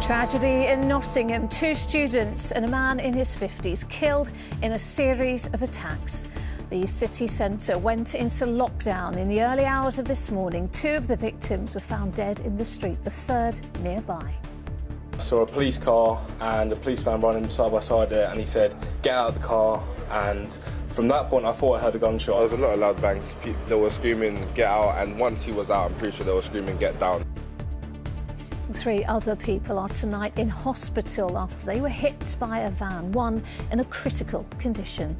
Tragedy in Nottingham. 2 students and a man in his 50s killed in a series of attacks. The city centre went into lockdown in the early hours of this morning. 2 of the victims were found dead in the street, the third nearby. I saw a police car and a policeman running side by side there, and he said, "Get out of the car." And from that point, I thought I heard a gunshot. There was a lot of loud bangs. They were screaming, "Get out!" And once he was out, I'm pretty sure they were screaming, "Get down!" 3 other people are tonight in hospital after they were hit by a van, one in a critical condition.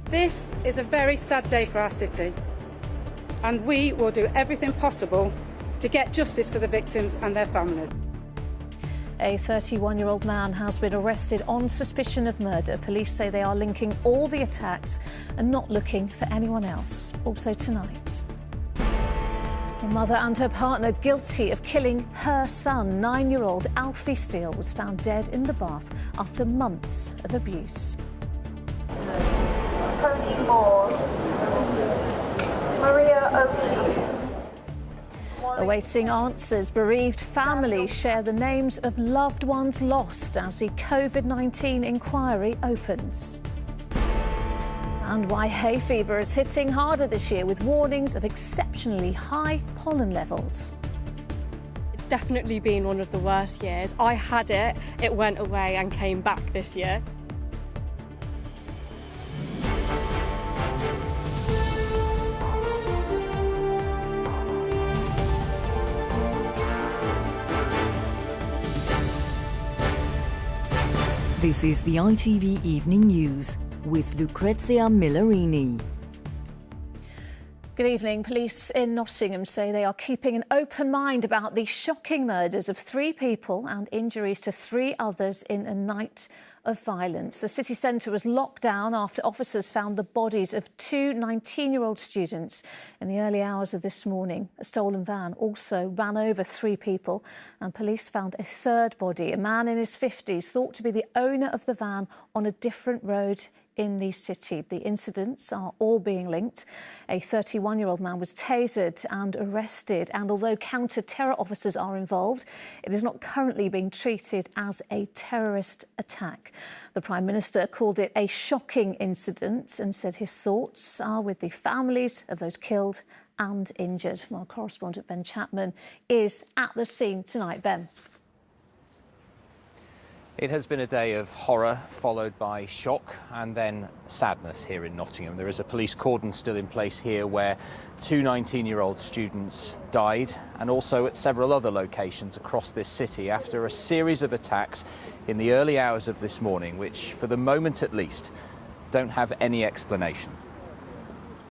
This is a very sad day for our city, and we will do everything possible to get justice for the victims and their families. A 31-year-old man has been arrested on suspicion of murder. Police say they are linking all the attacks and not looking for anyone else. Also tonight, a mother and her partner guilty of killing her son. 9-year-old Alfie Steele was found dead in the bath after months of abuse. Tony Moore, Maria O'Keefe. Awaiting answers, bereaved families share the names of loved ones lost as the COVID-19 inquiry opens. And why hay fever is hitting harder this year, with warnings of exceptionally high pollen levels. It's definitely been one of the worst years. I had it, it went away and came back this year. This is the ITV Evening News with Lucrezia Millarini. Good evening. Police in Nottingham say they are keeping an open mind about the shocking murders of 3 people and injuries to 3 others in a night of violence. The city centre was locked down after officers found the bodies of 2 19-year-old students in the early hours of this morning. A stolen van also ran over 3 people, and police found a 3rd body, a man in his 50s, thought to be the owner of the van, on a different road in the city. The incidents are all being linked. A 31-year-old man was tasered and arrested, and although counter-terror officers are involved, it is not currently being treated as a terrorist attack. The Prime Minister called it a shocking incident and said his thoughts are with the families of those killed and injured. Our correspondent Ben Chapman is at the scene tonight. Ben. It has been a day of horror followed by shock and then sadness here in Nottingham. There is a police cordon still in place here where 2 19-year-old students died, and also at several other locations across this city after a series of attacks in the early hours of this morning, which for the moment at least don't have any explanation.